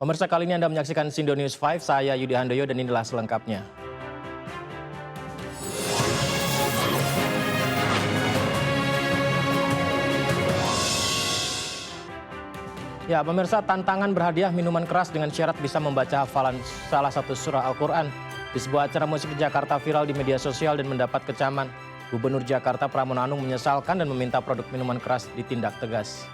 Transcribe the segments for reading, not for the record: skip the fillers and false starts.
Pemirsa, kali ini Anda menyaksikan Sindo News 5, saya Yudi Handoyo dan inilah selengkapnya. Ya, pemirsa, tantangan berhadiah minuman keras dengan syarat bisa membaca hafalan salah satu surah Al-Quran di sebuah acara musik di Jakarta viral di media sosial dan mendapat kecaman. Gubernur Jakarta Pramono Anung menyesalkan dan meminta produk minuman keras ditindak tegas.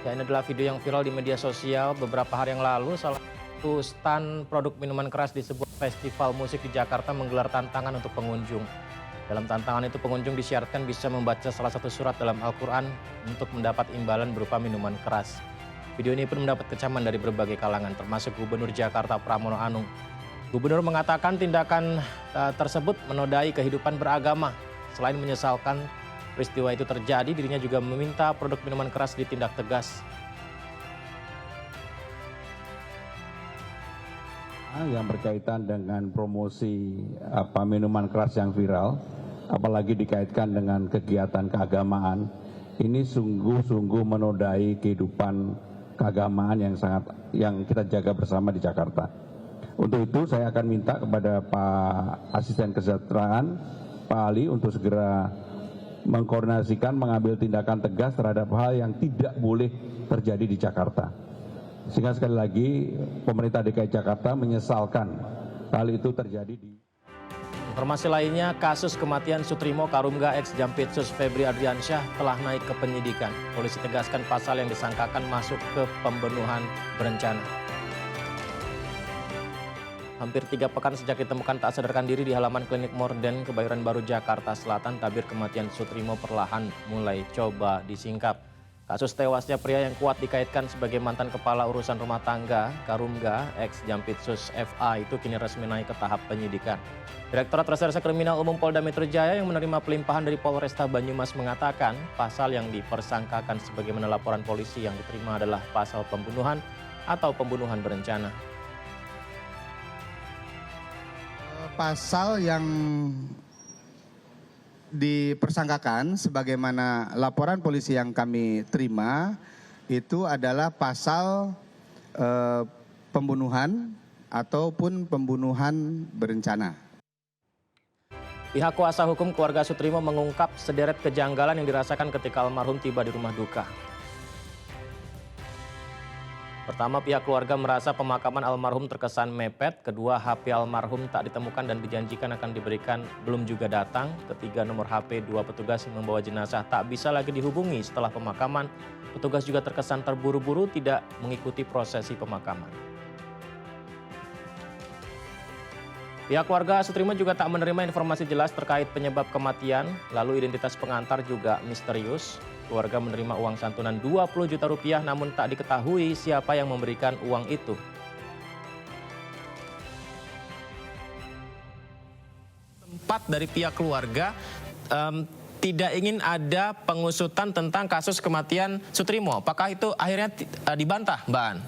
Ya, ini adalah video yang viral di media sosial beberapa hari yang lalu. Salah satu stand produk minuman keras di sebuah festival musik di Jakarta menggelar tantangan untuk pengunjung. Dalam tantangan itu pengunjung disyaratkan bisa membaca salah satu surat dalam Al-Quran untuk mendapat imbalan berupa minuman keras. Video ini pun mendapat kecaman dari berbagai kalangan termasuk Gubernur Jakarta Pramono Anung. Gubernur mengatakan tindakan tersebut menodai kehidupan beragama. Selain menyesalkan peristiwa itu terjadi, dirinya juga meminta produk minuman keras ditindak tegas. Yang berkaitan dengan promosi minuman keras yang viral, apalagi dikaitkan dengan kegiatan keagamaan, ini sungguh-sungguh menodai kehidupan keagamaan yang kita jaga bersama di Jakarta. Untuk itu saya akan minta kepada Pak Asisten Kesejahteraan, Pak Ali, untuk segera mengkoordinasikan mengambil tindakan tegas terhadap hal yang tidak boleh terjadi di Jakarta. Sehingga sekali lagi pemerintah DKI Jakarta menyesalkan hal itu terjadi di... Informasi lainnya, kasus kematian Sutrimo Karumga ex Jampitsus Febri Adriansyah telah naik ke penyidikan. Polisi tegaskan pasal yang disangkakan masuk ke pembunuhan berencana. Hampir 3 pekan sejak ditemukan tak sadarkan diri di halaman klinik Morden, Kebayoran Baru, Jakarta Selatan, tabir kematian Sutrimo perlahan mulai coba disingkap. Kasus tewasnya pria yang kuat dikaitkan sebagai mantan kepala urusan rumah tangga Karumga ex Jampitsus FA itu kini resmi naik ke tahap penyidikan. Direktorat Reserse Kriminal Umum Polda Metro Jaya yang menerima pelimpahan dari Polresta Banyumas mengatakan pasal yang dipersangkakan sebagaimana laporan polisi yang diterima adalah pasal pembunuhan atau pembunuhan berencana. Pasal yang dipersangkakan sebagaimana laporan polisi yang kami terima itu adalah pasal pembunuhan ataupun pembunuhan berencana. Pihak kuasa hukum keluarga Sutrimo mengungkap sederet kejanggalan yang dirasakan ketika almarhum tiba di rumah duka. Pertama, pihak keluarga merasa pemakaman almarhum terkesan mepet. Kedua, HP almarhum tak ditemukan dan dijanjikan akan diberikan belum juga datang. Ketiga, nomor HP 2 petugas yang membawa jenazah tak bisa lagi dihubungi setelah pemakaman. Petugas juga terkesan terburu-buru tidak mengikuti prosesi pemakaman. Pihak keluarga Sutrimo juga tak menerima informasi jelas terkait penyebab kematian. Lalu identitas pengantar juga misterius. Keluarga menerima uang santunan 20 juta rupiah namun tak diketahui siapa yang memberikan uang itu. Tempat dari pihak keluarga tidak ingin ada pengusutan tentang kasus kematian Sutrimo. Apakah itu akhirnya dibantah, Mbak An?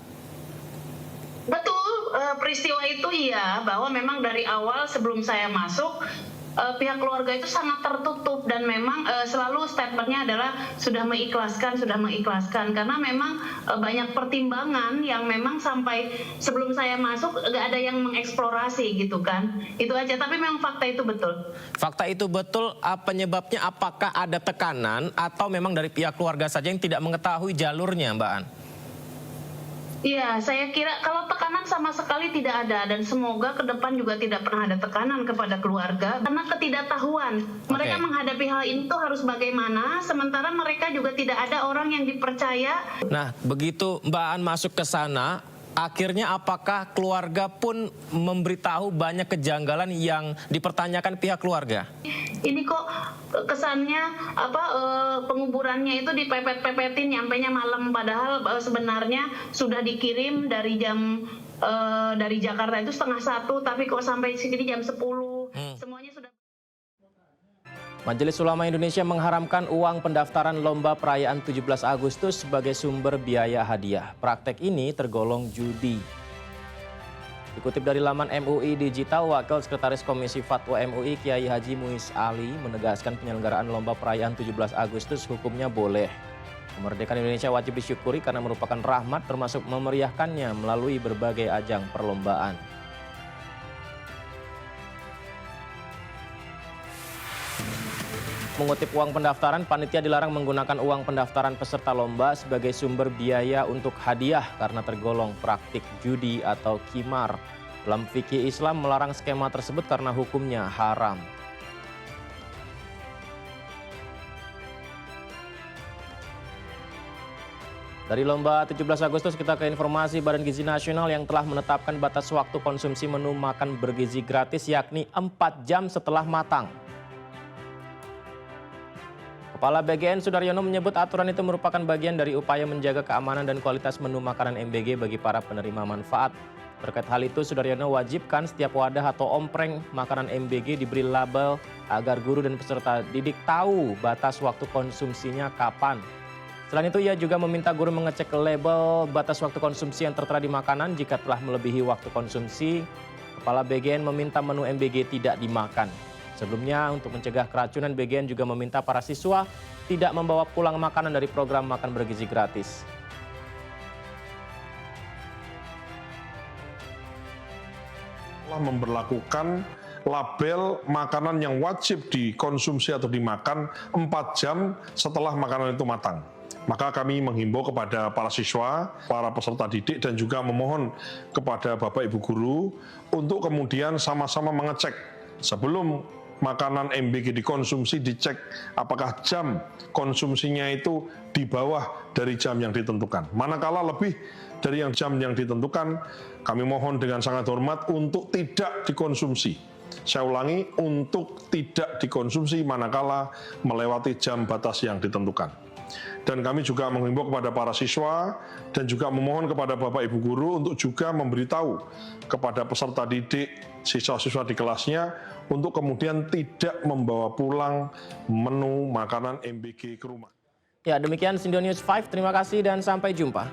Betul, peristiwa itu iya, bahwa memang dari awal sebelum saya masuk, pihak keluarga itu sangat tertutup dan memang selalu statementnya adalah sudah mengikhlaskan karena memang banyak pertimbangan yang memang sampai sebelum saya masuk nggak ada yang mengeksplorasi gitu kan, itu aja. Tapi memang fakta itu betul. Fakta itu betul. Penyebabnya apakah ada tekanan atau memang dari pihak keluarga saja yang tidak mengetahui jalurnya, Mbak An? Iya, saya kira kalau tekanan sama sekali tidak ada dan semoga ke depan juga tidak pernah ada tekanan kepada keluarga karena ketidaktahuan. Mereka menghadapi hal ini tuh harus bagaimana, sementara mereka juga tidak ada orang yang dipercaya. Nah, begitu Mbak An masuk ke sana, akhirnya apakah keluarga pun memberitahu banyak kejanggalan yang dipertanyakan pihak keluarga? Ini kok kesannya penguburannya itu dipepet-pepetin nyampenya malam, padahal sebenarnya sudah dikirim dari jam dari Jakarta itu 12:30, tapi kok sampai sini jam 10. Semuanya sudah. Majelis Ulama Indonesia mengharamkan uang pendaftaran lomba perayaan 17 Agustus sebagai sumber biaya hadiah. Praktek ini tergolong judi. Dikutip dari laman MUI Digital, Wakil Sekretaris Komisi Fatwa MUI Kiai Haji Muiz Ali menegaskan penyelenggaraan lomba perayaan 17 Agustus hukumnya boleh. Kemerdekaan Indonesia wajib disyukuri karena merupakan rahmat, termasuk memeriahkannya melalui berbagai ajang perlombaan. Mengutip uang pendaftaran, panitia dilarang menggunakan uang pendaftaran peserta lomba sebagai sumber biaya untuk hadiah karena tergolong praktik judi atau qimar. Dalam fikih Islam melarang skema tersebut karena hukumnya haram. Dari lomba 17 Agustus kita ke informasi Badan Gizi Nasional yang telah menetapkan batas waktu konsumsi menu makan bergizi gratis yakni 4 jam setelah matang. Kepala BGN Sudaryono menyebut aturan itu merupakan bagian dari upaya menjaga keamanan dan kualitas menu makanan MBG bagi para penerima manfaat. Terkait hal itu, Sudaryono wajibkan setiap wadah atau ompreng makanan MBG diberi label agar guru dan peserta didik tahu batas waktu konsumsinya kapan. Selain itu, ia juga meminta guru mengecek label batas waktu konsumsi yang tertera di makanan. Jika telah melebihi waktu konsumsi, Kepala BGN meminta menu MBG tidak dimakan. Sebelumnya, untuk mencegah keracunan, BGN juga meminta para siswa tidak membawa pulang makanan dari program makan bergizi gratis. Telah memberlakukan label makanan yang wajib dikonsumsi atau dimakan 4 jam setelah makanan itu matang. Maka kami menghimbau kepada para siswa, para peserta didik, dan juga memohon kepada Bapak Ibu Guru untuk kemudian sama-sama mengecek sebelum makanan MBG dikonsumsi, dicek apakah jam konsumsinya itu di bawah dari jam yang ditentukan. Manakala lebih dari jam yang ditentukan, kami mohon dengan sangat hormat untuk tidak dikonsumsi. Saya ulangi, untuk tidak dikonsumsi manakala melewati jam batas yang ditentukan. Dan kami juga menghimbau kepada para siswa dan juga memohon kepada Bapak Ibu Guru untuk juga memberitahu kepada peserta didik, siswa-siswa di kelasnya untuk kemudian tidak membawa pulang menu makanan MBG ke rumah. Ya, demikian Sindo News 5. Terima kasih dan sampai jumpa.